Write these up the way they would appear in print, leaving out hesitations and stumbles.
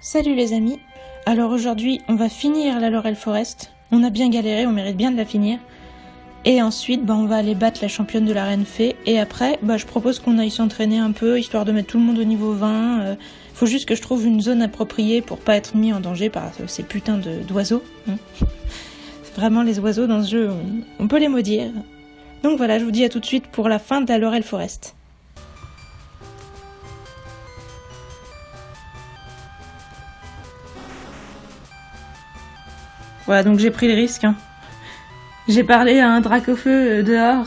Salut les amis, alors aujourd'hui on va finir la Laurel Forest, on a bien galéré, on mérite bien de la finir, et ensuite on va aller battre la championne de l'arène fée, et après je propose qu'on aille s'entraîner un peu, histoire de mettre tout le monde au niveau 20, faut juste que je trouve une zone appropriée pour pas être mis en danger par ces putains d'oiseaux. Vraiment les oiseaux dans ce jeu, on peut les maudire. Donc voilà, je vous dis à tout de suite pour la fin de la Laurel Forest. Voilà, donc j'ai pris le risque. J'ai parlé à un Dracofeu dehors.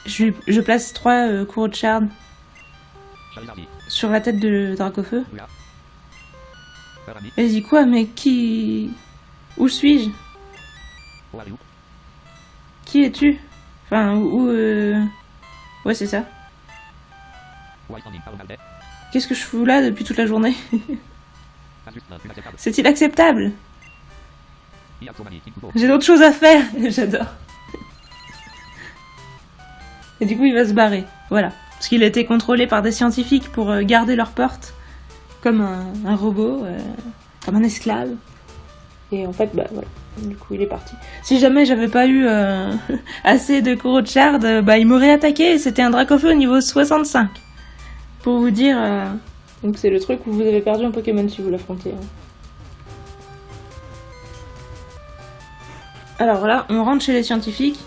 Je place 3 courroux de chard sur la tête de Dracofeu. Vas-y, quoi, mais qui... Où suis-je? Qui es-tu? Enfin, Ouais, c'est ça. Qu'est-ce que je fous là depuis toute la journée? C'est inacceptable. J'ai d'autres choses à faire. J'adore. Et du coup, il va se barrer. Voilà. Parce qu'il a été contrôlé par des scientifiques pour garder leur porte. Comme un robot. Comme un esclave. Et en fait, voilà. Du coup, il est parti. Si jamais j'avais pas eu assez de courroux de chard, il m'aurait attaqué. C'était un Dracofeu au niveau 65. Pour vous dire... Donc c'est le truc où vous avez perdu un Pokémon si vous l'affrontez. Alors là, on rentre chez les scientifiques.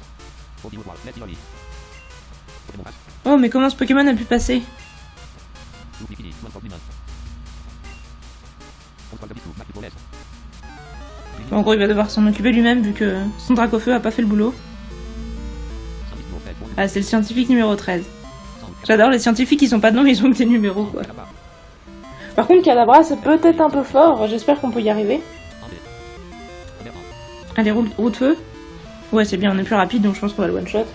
Oh, mais comment ce Pokémon a pu passer? En gros, il va devoir s'en occuper lui-même vu que son Dracofeu a pas fait le boulot. Ah, c'est le scientifique numéro 13. J'adore les scientifiques, ils sont pas de nom, ils ont que des numéros, quoi. Par contre, Kadabra, c'est peut-être un peu fort, j'espère qu'on peut y arriver. Allez, roue de feu. Ouais, c'est bien, on est plus rapide, donc je pense qu'on va le one-shot.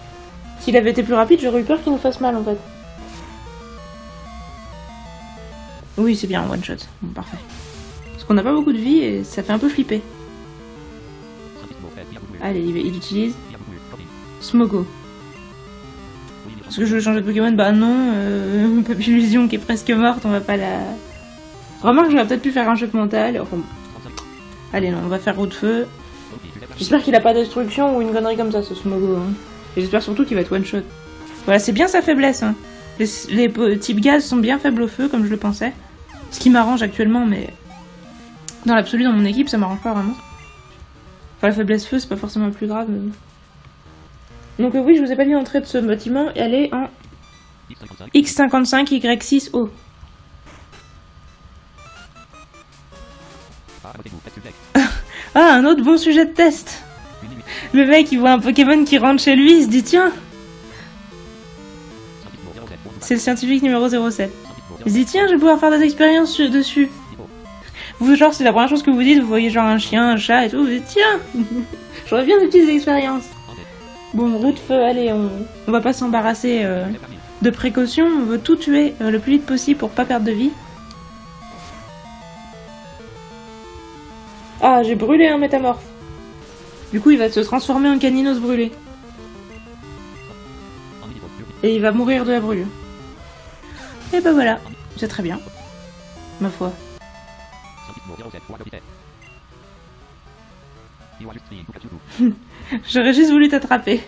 S'il avait été plus rapide, j'aurais eu peur qu'il nous fasse mal, en fait. Oui, c'est bien, one-shot. Bon, parfait. Parce qu'on n'a pas beaucoup de vie et ça fait un peu flipper. Allez, il utilise Smogo. Est-ce que je veux changer de Pokémon? Bah non, Papillusion qui est presque morte, on va pas la... Remarque, j'aurais peut-être pu faire un choc mental. Enfin... Allez, non, on va faire roue de feu. J'espère qu'il a pas destruction ou une connerie comme ça, ce Smogo. Et j'espère surtout qu'il va être one-shot. Voilà, c'est bien sa faiblesse. Les types gaz sont bien faibles au feu, comme je le pensais. Ce qui m'arrange actuellement, mais... Dans l'absolu, dans mon équipe, ça m'arrange pas vraiment. Enfin, la faiblesse feu, c'est pas forcément le plus grave. Mais... Donc oui, je vous ai pas dit l'entrée de ce bâtiment, et elle est en X55 Y6O. Ah, un autre bon sujet de test. Le mec, il voit un Pokémon qui rentre chez lui, il se dit tiens. C'est le scientifique numéro 07. Il se dit tiens, je vais pouvoir faire des expériences dessus. Vous, genre, c'est la première chose que vous dites, vous voyez genre un chien, un chat et tout, vous dites tiens. J'aurais bien des petites expériences. Bon, roue de feu, allez, on va pas s'embarrasser de précaution, on veut tout tuer le plus vite possible pour pas perdre de vie. Ah, j'ai brûlé un métamorphe. Du coup, il va se transformer en Caninos brûlé. Et il va mourir de la brûlure. Et bah voilà, c'est très bien. Ma foi. J'aurais juste voulu t'attraper.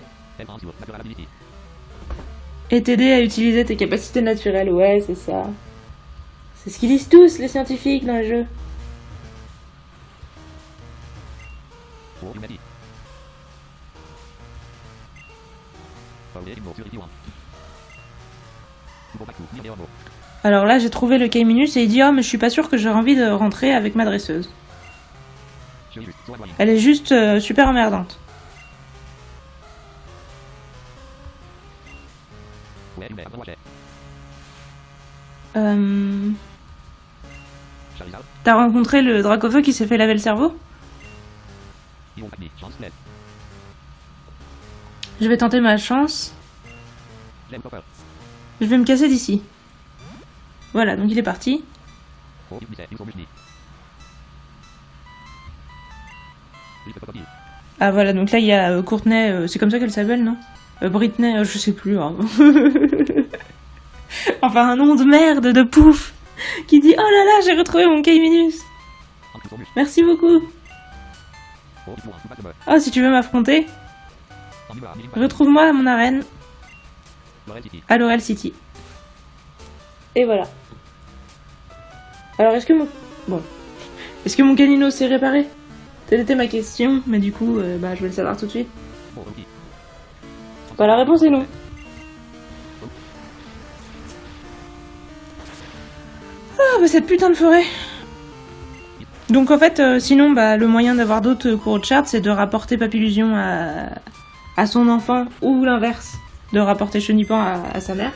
Et t'aider à utiliser tes capacités naturelles, ouais, c'est ça. C'est ce qu'ils disent tous, les scientifiques, dans les jeux. Alors là, j'ai trouvé le Kaiminus et il dit « Oh, mais je suis pas sûr que j'aurais envie de rentrer avec ma dresseuse. » Elle est juste super emmerdante. T'as rencontré le Dracofeu qui s'est fait laver le cerveau? Je vais tenter ma chance. Je vais me casser d'ici. Voilà, donc il est parti. Ah voilà, donc là il y a Courtney, c'est comme ça qu'elle s'appelle, non Britney, je sais plus. Hein. Enfin un nom de merde, de pouf, qui dit oh là là, j'ai retrouvé mon K-Minus. Merci beaucoup. Oh, si tu veux m'affronter, retrouve-moi à mon arène. À Laurel City. Et voilà. Alors est-ce que mon... Bon. Est-ce que mon canino s'est réparé? Telle était ma question, mais du coup, bah, je vais le savoir tout de suite. Bah, la réponse est non. Ah, bah, cette putain de forêt. Donc, en fait, sinon, bah, le moyen d'avoir d'autres cours de charte, c'est de rapporter Papillusion à son enfant, ou l'inverse, de rapporter Chenipan à sa mère.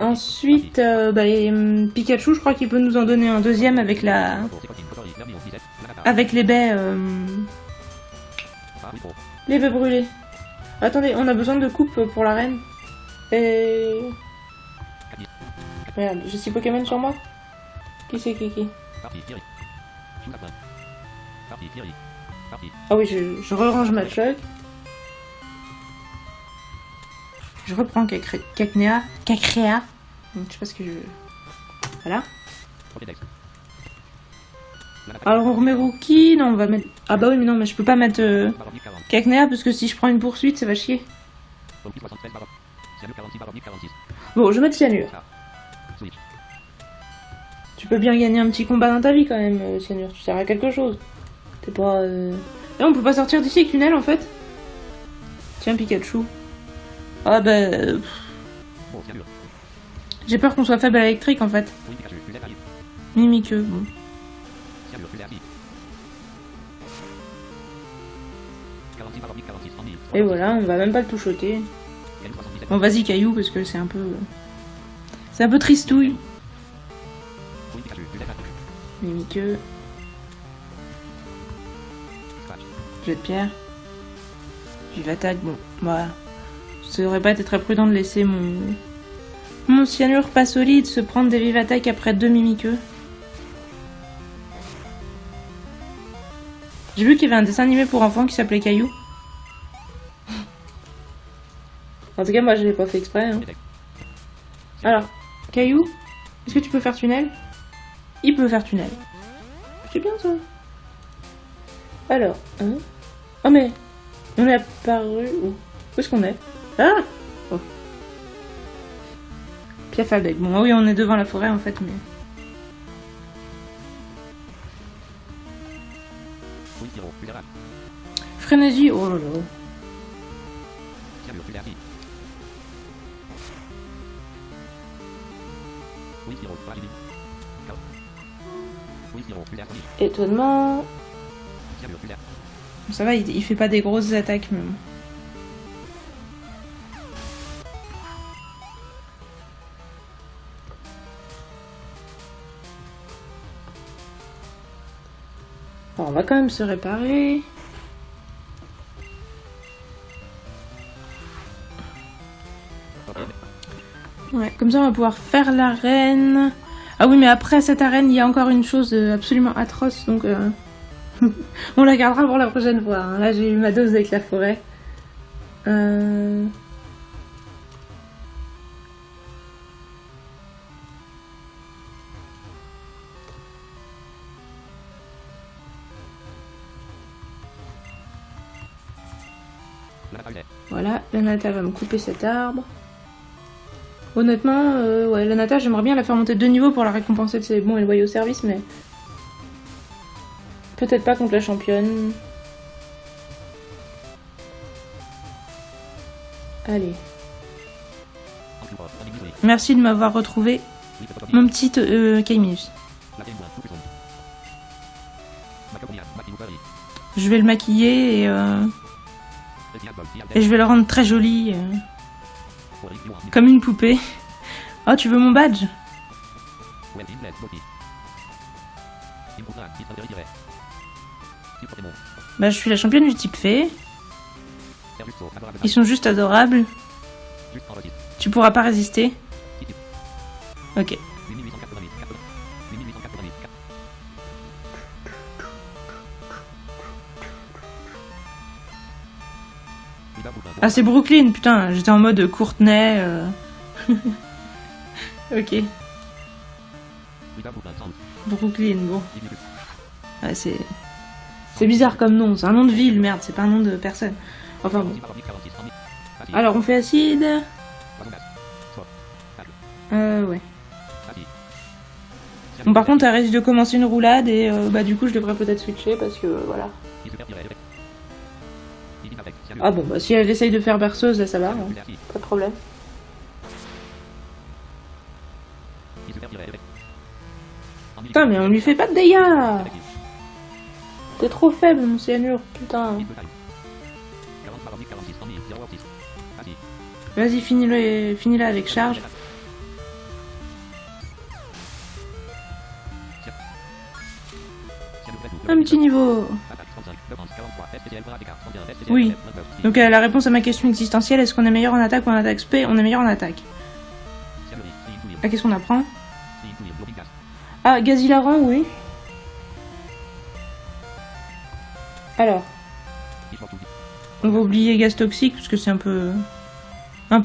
Ensuite, Pikachu, je crois qu'il peut nous en donner un deuxième avec avec les baies... Les baies brûlées. Attendez, on a besoin de coupe pour la reine. Et... Merde, j'ai 6 Pokémon sur moi. Qui c'est qui Ah oui, je re-range ma chug. Je reprends Cacnea. Donc, je sais pas ce que je... Voilà. Alors on remet Rookie. Non, on va mettre... Ah bah oui, mais non, mais je peux pas mettre Cacnea parce que si je prends une poursuite, ça va chier. Bon, je vais mettre Cyanure. Tu peux bien gagner un petit combat dans ta vie quand même, Cyanure. Tu sers à quelque chose. T'es pas... Là, on peut pas sortir d'ici avec Tunnel en fait. Tiens, Pikachu. Ah bah... J'ai peur qu'on soit faible à l'électrique en fait. Mimiqueux, bon. Et voilà, on va même pas le touchoter. Bon vas-y Caillou parce que c'est un peu... C'est un peu tristouille. Mimiqueux. Jet de pierre. Vive attaque, bon, voilà. Ça aurait pas été très prudent de laisser mon cyanure pas solide se prendre des vives attaques après 2 mimiqueux. J'ai vu qu'il y avait un dessin animé pour enfants qui s'appelait Caillou. En tout cas, moi je l'ai pas fait exprès. Hein. Alors, Caillou, est-ce que tu peux faire tunnel? Il peut faire tunnel. C'est bien ça. Alors, hein? Oh mais, on est apparu où? Où est-ce qu'on est? Ah oh. Piafalbec. Bon, oui, on est devant la forêt en fait, mais... Frénésie, oh là là. Étonnement. Ça va, il fait pas des grosses attaques même. Alors, on va quand même se réparer. Ouais, comme ça on va pouvoir faire l'arène. Ah oui, mais après cette arène, il y a encore une chose absolument atroce, donc on la gardera pour la prochaine fois. Hein. Là, j'ai eu ma dose avec la forêt. Voilà, la nata va me couper cet arbre. Honnêtement, ouais, la nata, j'aimerais bien la faire monter de 2 niveaux pour la récompenser de ses bons et loyaux services, mais... Peut-être pas contre la championne. Allez. Merci de m'avoir retrouvé mon petit K-Minus. Je vais le maquiller et je vais le rendre très joli. Comme une poupée. Oh, tu veux mon badge? Bah, je suis la championne du type fée. Ils sont juste adorables. Tu pourras pas résister. Ok. Ah, c'est Brooklyn, putain, j'étais en mode Courtenay. Ok. Brooklyn, bon. Ouais, c'est bizarre comme nom, c'est un nom de ville, merde, c'est pas un nom de personne. Enfin bon. Alors, on fait acide. Ouais. Bon, par contre, elle risque de commencer une roulade et bah du coup, je devrais peut-être switcher parce que voilà. Ah bon, bah si elle essaye de faire berceuse, là ça va, hein. Pas de problème. Putain, mais on lui fait pas de dégâts! T'es trop faible, mon cyanure, putain. Vas-y, finis-la avec charge. Un petit niveau. Oui. Donc la réponse à ma question existentielle, est-ce qu'on est meilleur en attaque ou en attaque spé? On est meilleur en attaque. Ah, qu'est-ce qu'on apprend? Ah, gaz hilarant, oui. Alors. On va oublier gaz toxique parce que c'est un peu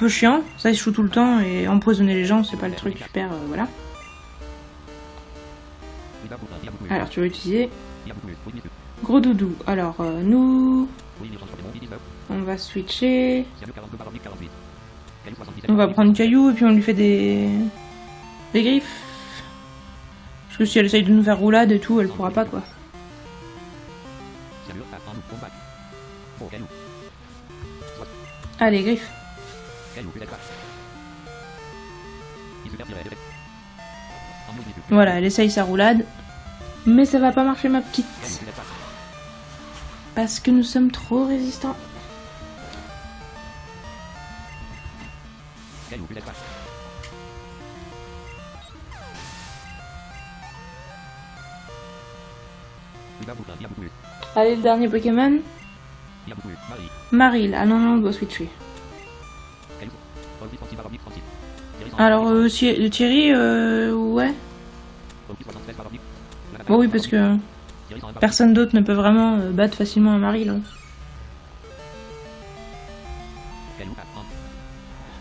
chiant. Ça échoue tout le temps et empoisonner les gens, c'est pas le truc super, voilà. Alors, tu vas utiliser gros doudou. Alors, nous... On va switcher. On va prendre caillou et puis on lui fait des griffes. Parce que si elle essaye de nous faire roulade et tout, elle pourra pas, quoi. Allez, griffes. Voilà, elle essaye sa roulade. Mais ça va pas marcher, ma petite. Parce que nous sommes trop résistants. Allez, le dernier Pokémon. Maril. Ah non, non, on doit switcher. Alors, Thierry, ouais. Bon, oui, parce que personne d'autre ne peut vraiment battre facilement un Maril. Hein.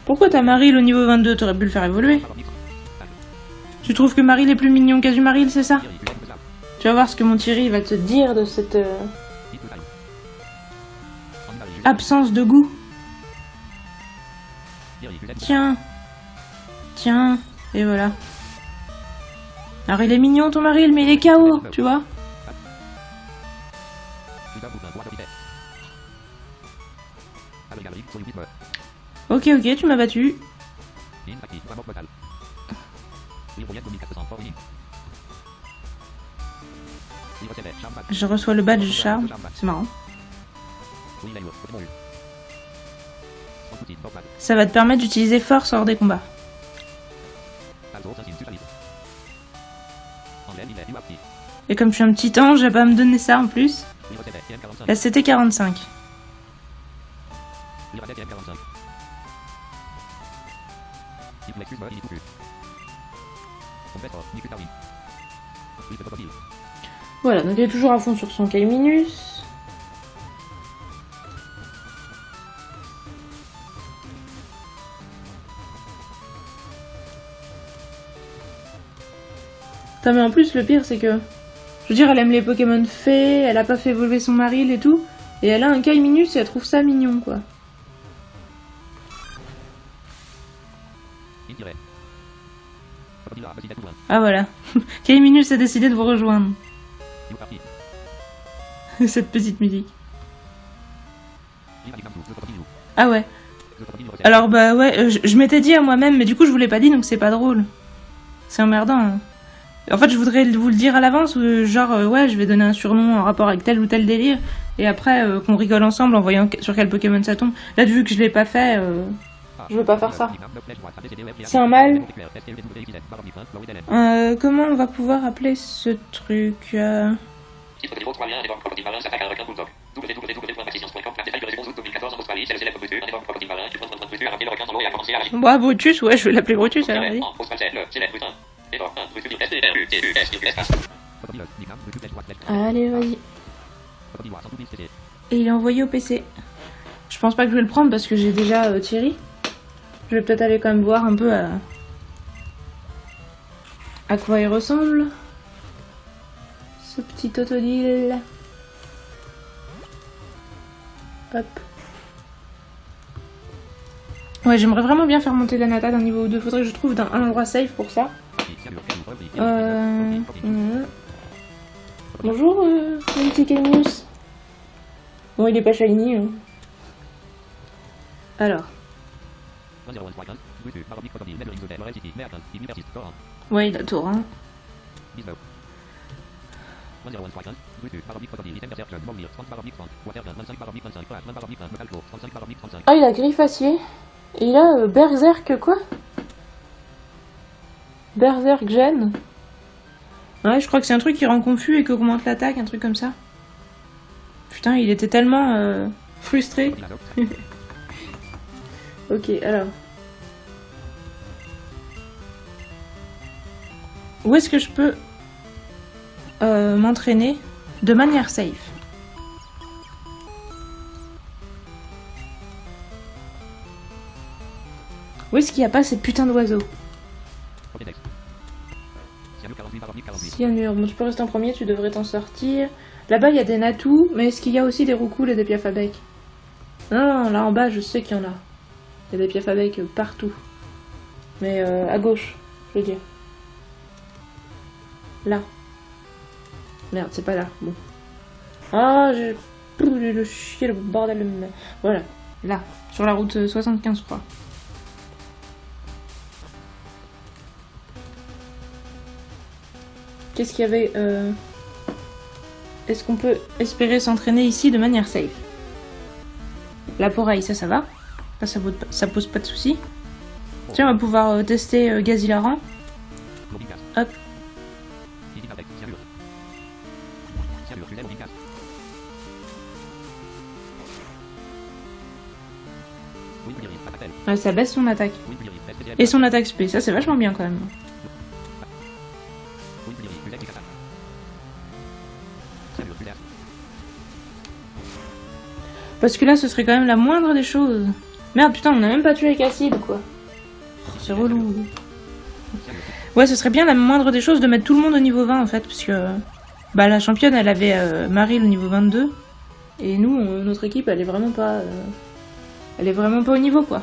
Pourquoi t'as Maril au niveau 22? T'aurais pu le faire évoluer. Tu trouves que Maril est plus mignon qu'Azumaril, c'est ça? Tu vas voir ce que mon Thierry va te dire de cette absence de goût. Tiens. Tiens. Et voilà. Alors il est mignon ton Maril, mais il est KO, tu vois. Ok, ok, tu m'as battu. Je reçois le badge charme, c'est marrant. Ça va te permettre d'utiliser force hors des combats. Et comme je suis un petit ange, elle va me donner ça en plus. Là c'était 45. Voilà, donc elle est toujours à fond sur son Kaiminus. Putain, mais en plus le pire c'est que... Je veux dire, elle aime les Pokémon fées, elle a pas fait évoluer son Maril et tout. Et elle a un Kaiminus et elle trouve ça mignon, quoi. Ah voilà. Kaiminus a décidé de vous rejoindre. Cette petite musique. Ah ouais. Alors bah ouais, je m'étais dit à moi-même, mais du coup je vous l'ai pas dit, donc c'est pas drôle. C'est emmerdant. Hein. En fait, je voudrais vous le dire à l'avance, genre, ouais, je vais donner un surnom en rapport avec tel ou tel délire, et après, qu'on rigole ensemble en voyant sur quel Pokémon ça tombe. Là, vu que je l'ai pas fait, je veux pas faire ça. C'est un mal. Comment on va pouvoir appeler ce truc Bah, Brutus, ouais, je vais l'appeler Brutus, alors, vas-y. Allez, vas-y. Et il est envoyé au PC. Je pense pas que je vais le prendre parce que j'ai déjà Thierry. Je vais peut-être aller quand même voir un peu à quoi il ressemble. Ce petit Totodile. Hop. Ouais, j'aimerais vraiment bien faire monter la nata d'un niveau 2. Faudrait que je trouve un endroit safe pour ça. Bonjour, mon petit Canius. Bon, il est pas shiny. Hein. Alors. Ouais, il a tour, hein. Ah, il a griffe acier. Et il a Berserk quoi? Berserk Gen. Ouais, je crois que c'est un truc qui rend confus et qui augmente l'attaque, un truc comme ça. Putain, il était tellement frustré. Ok, alors. Où est-ce que je peux m'entraîner de manière safe? Où est-ce qu'il n'y a pas ces putains d'oiseaux? Cyanure, bon tu peux rester en premier, tu devrais t'en sortir. Là-bas il y a des natous, mais est-ce qu'il y a aussi des roucoules et des piafabec? Non, là en bas je sais qu'il y en a. Il y a des piafabec partout. Mais à gauche, je veux dire. Là. Merde, c'est pas là. Bon. Ah, j'ai le chier, le bordel. Voilà, là, sur la route 75, je crois. Qu'est-ce qu'il y avait Est-ce qu'on peut espérer s'entraîner ici de manière safe? La poraille, ça va. Ça pose pas de soucis. Tiens, on va pouvoir tester Gazilaran. Hop. Ouais, ça baisse son attaque. Et son attaque spé, ça c'est vachement bien quand même. Parce que là ce serait quand même la moindre des choses. Merde putain, on a même pas tué avec acide quoi. C'est relou. Ouais, ce serait bien la moindre des choses de mettre tout le monde au niveau 20 en fait. Parce que bah, la championne elle avait Marie le niveau 22. Et nous, notre équipe elle est vraiment pas... elle est vraiment pas au niveau quoi.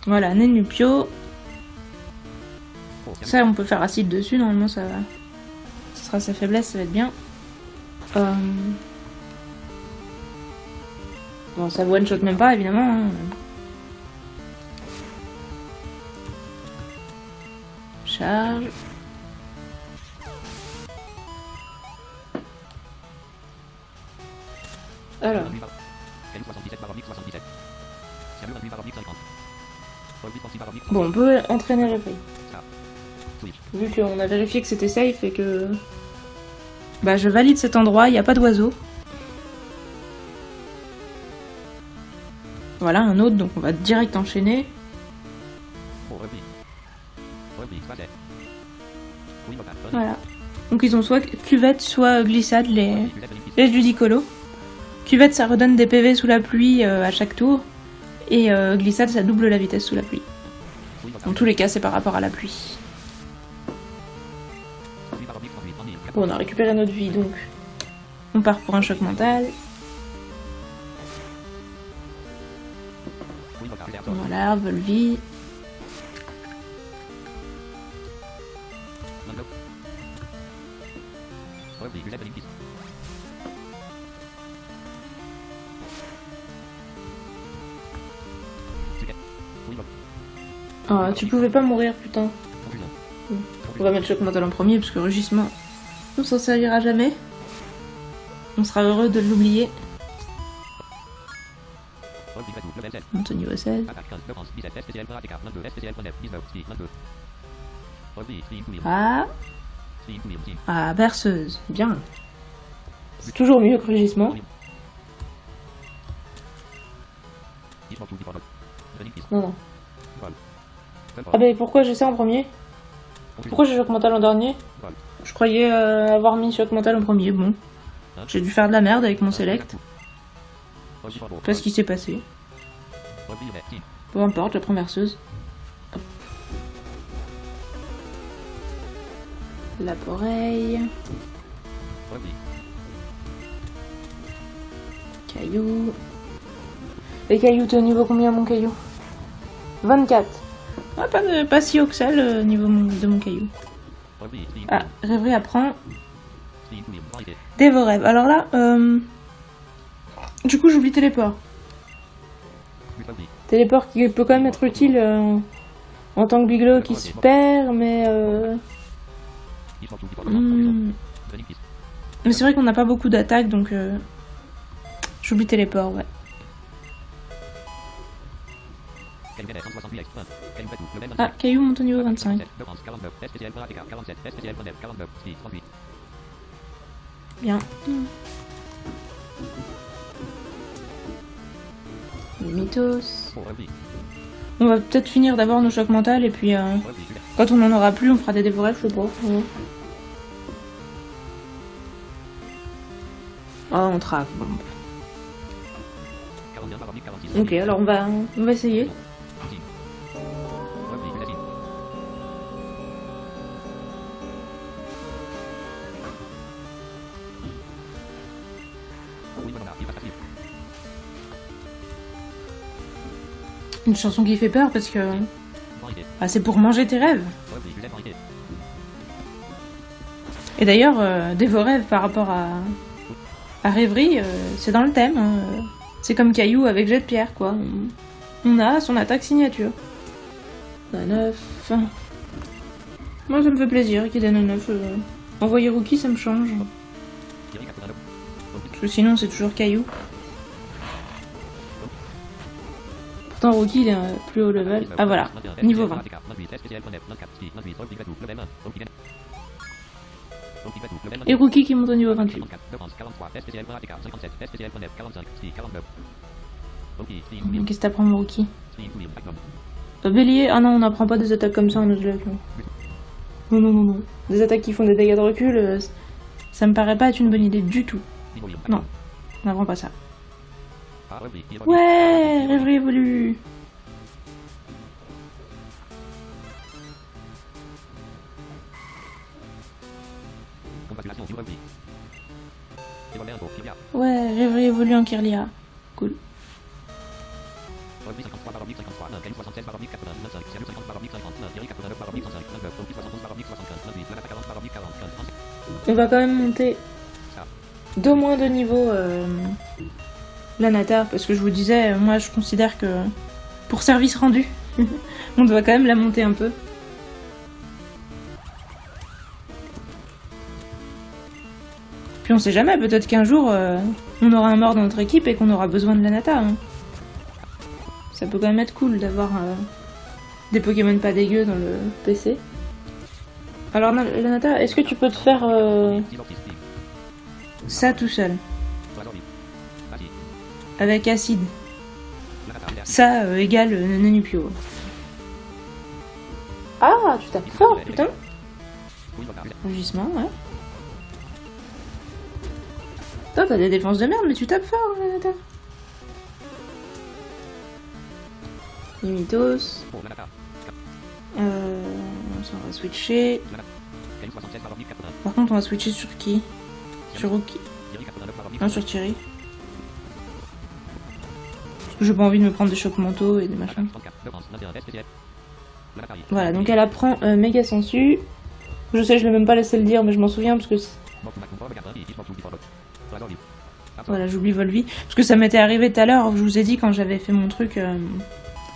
Voilà, Nenupio. Ça on peut faire acide dessus, normalement ça va. Ce sera sa faiblesse, ça va être bien. Bon, ça one shot même pas évidemment. Hein. Charge. Alors. Bon, on peut entraîner le prix. Vu qu'on a vérifié que c'était safe et que... Bah, je valide cet endroit, il n'y a pas d'oiseaux. Voilà, un autre, donc on va direct enchaîner. Voilà. Donc ils ont soit cuvette, soit glissade, les Ludicolo. Cuvette, ça redonne des PV sous la pluie à chaque tour. Et glissade, ça double la vitesse sous la pluie. Dans tous les cas, c'est par rapport à la pluie. Bon, on a récupéré notre vie, donc on part pour un choc mental. Voilà, Volvi. Oh, tu pouvais pas mourir, putain. On va mettre choc mental en premier, parce que rugissement, on s'en servira jamais. On sera heureux de l'oublier. Monte au niveau 16. Ah. Ah, berceuse. Bien. C'est toujours mieux que rugissement. Non, non. Ah bah pourquoi j'ai ça en premier? Pourquoi j'ai choc mental en dernier? Je croyais avoir mis choc mental en premier, bon. J'ai dû faire de la merde avec mon select. Je sais pas ce qui s'est passé. Peu importe, je prends verseuse. Hop. L'appareil. Caillou. Les cailloux, t'es au niveau combien mon caillou? 24. Ah, pas si haut que ça le niveau de mon caillou. Ah, Rêverie apprend. Des vos rêves. Alors là, du coup j'oublie téléport. Téléport qui peut quand même être utile en tant que Biglo qui se perd, mais mais c'est vrai qu'on n'a pas beaucoup d'attaques, donc j'oublie téléport, ouais. Ah, Caillou monte au niveau 25. Bien. Mythos. On va peut-être finir d'abord nos chocs mentaux et puis quand on en aura plus, on fera des dévorés, je sais pas. Ah, on trave. Ok, alors on va essayer. Une chanson qui fait peur parce que c'est pour manger tes rêves. Et d'ailleurs, des vos rêves par rapport à Rêverie, c'est dans le thème. Hein. C'est comme Caillou avec jet de pierre, quoi. On a son attaque signature. 9. Moi, ça me fait plaisir qu'il donne 9. Envoyer Rookie, ça me change. Parce que sinon, c'est toujours Caillou. Pourtant, Rookie, il est plus haut level. Ah, voilà. Niveau 20. Et Rookie qui monte au niveau 28. Qu'est-ce que t'apprends, mon Rookie? Bélier? Ah non, on n'apprend pas des attaques comme ça en Nuzlocke. Non. Des attaques qui font des dégâts de recul, ça me paraît pas être une bonne idée du tout. Non, on n'apprend pas ça. Ouais, Rêverie évolue. Ouais, Rêverie évolue en Kirlia. Cool. On va quand même monter d'au moins 2 niveaux l'Anatar, parce que je vous disais, moi je considère que pour service rendu, on doit quand même la monter un peu. Puis on sait jamais, peut-être qu'un jour on aura un mort dans notre équipe et qu'on aura besoin de l'Anatar. Hein. Ça peut quand même être cool d'avoir des Pokémon pas dégueux dans le PC. Alors l'Anatar, est-ce que tu peux te faire ça tout seul? Avec acide. Ça égale Nanupio. Ah, tu tapes fort, putain. Rugissement, ouais. Toi, t'as des défenses de merde, mais tu tapes fort, Nanatar. Mythos. On va switcher. Par contre, on va switcher sur qui? Sur Rookie. Non, sur Thierry. Parce que j'ai pas envie de me prendre des chocs mentaux et des machins. Voilà, donc elle apprend méga sensu. Je sais, je l'ai même pas laissé le dire, mais je m'en souviens parce que... Voilà, j'oublie Volvi. Parce que ça m'était arrivé tout à l'heure, je vous ai dit quand j'avais fait mon truc,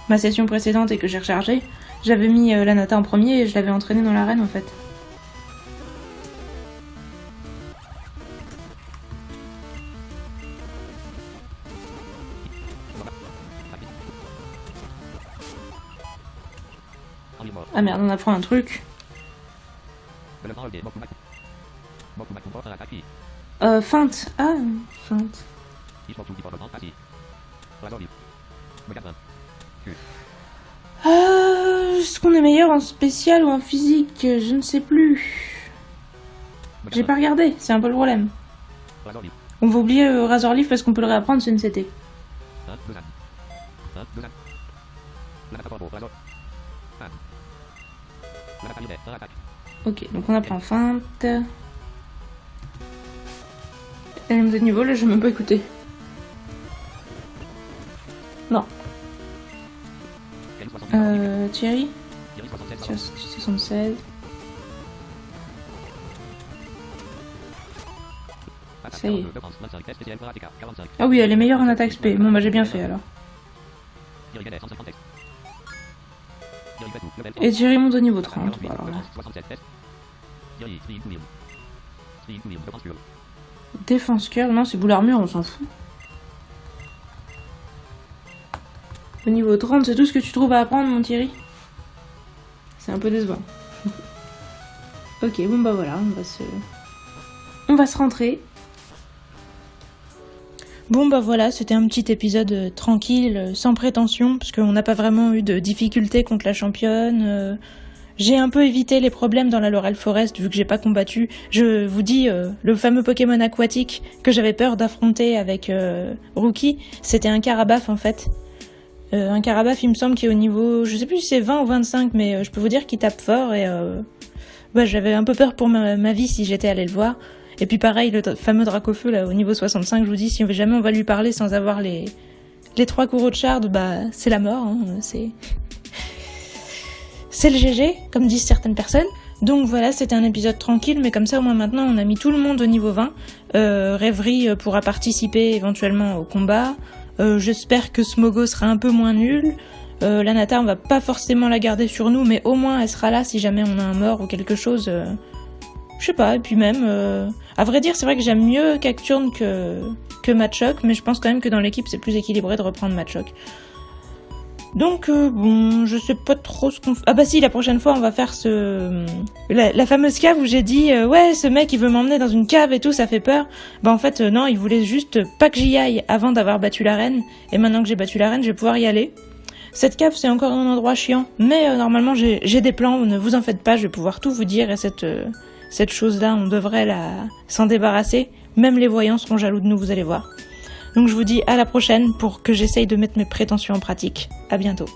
ma session précédente et que j'ai rechargé, j'avais mis l'Anata en premier et je l'avais entraîné dans l'arène en fait. Ah merde, on apprend un truc. Feinte. Ah, feinte. Est-ce qu'on est meilleur en spécial ou en physique? Je ne sais plus. J'ai pas regardé, c'est un peu le problème. On va oublier Razor Leaf parce qu'on peut le réapprendre, c'est une CT. Ok, donc on apprend feinte. Elle de niveau, là je vais même pas écouter. Non. Thierry 76. Ça y est. Ah oui, elle est meilleure en attaque SP. Bon bah j'ai bien fait alors. Et Thierry monte au niveau 30. Bah, alors là. Défense cœur, non c'est boule armure, on s'en fout. Au niveau 30, c'est tout ce que tu trouves à apprendre mon Thierry? C'est un peu décevant. Ok, bon bah voilà, on va se rentrer. Bon bah voilà, c'était un petit épisode tranquille, sans prétention, parce qu'on n'a pas vraiment eu de difficultés contre la championne. J'ai un peu évité les problèmes dans la Laurel Forest, vu que j'ai pas combattu. Je vous dis, le fameux Pokémon aquatique que j'avais peur d'affronter avec Rookie, c'était un Carabaf en fait. Un Carabaf, il me semble, qui est au niveau, je sais plus si c'est 20 ou 25, mais je peux vous dire qu'il tape fort et j'avais un peu peur pour ma vie si j'étais allée le voir. Et puis pareil, le fameux Dracofeu là au niveau 65, je vous dis, si jamais on va lui parler sans avoir les 3 coups Rothschild, bah c'est la mort, hein, c'est le GG, comme disent certaines personnes. Donc voilà, c'était un épisode tranquille, mais comme ça au moins maintenant on a mis tout le monde au niveau 20. Rêverie pourra participer éventuellement au combat. J'espère que Smogo sera un peu moins nul. La Nata, on va pas forcément la garder sur nous, mais au moins elle sera là si jamais on a un mort ou quelque chose. Je sais pas, et puis même... à vrai dire, c'est vrai que j'aime mieux Cacturne que Machoke, mais je pense quand même que dans l'équipe c'est plus équilibré de reprendre Machoke. Donc bon, je sais pas trop ce qu'on fait. Ah bah si, la prochaine fois on va faire la fameuse cave où j'ai dit ouais, ce mec il veut m'emmener dans une cave et tout, ça fait peur. Bah en fait non, il voulait juste pas que j'y aille avant d'avoir battu la reine, et maintenant que j'ai battu la reine, je vais pouvoir y aller. Cette cave c'est encore un endroit chiant, mais normalement j'ai des plans, ne vous en faites pas, je vais pouvoir tout vous dire, et cette chose-là, on devrait s'en débarrasser. Même les voyants seront jaloux de nous, vous allez voir. Donc je vous dis à la prochaine pour que j'essaye de mettre mes prétentions en pratique. À bientôt.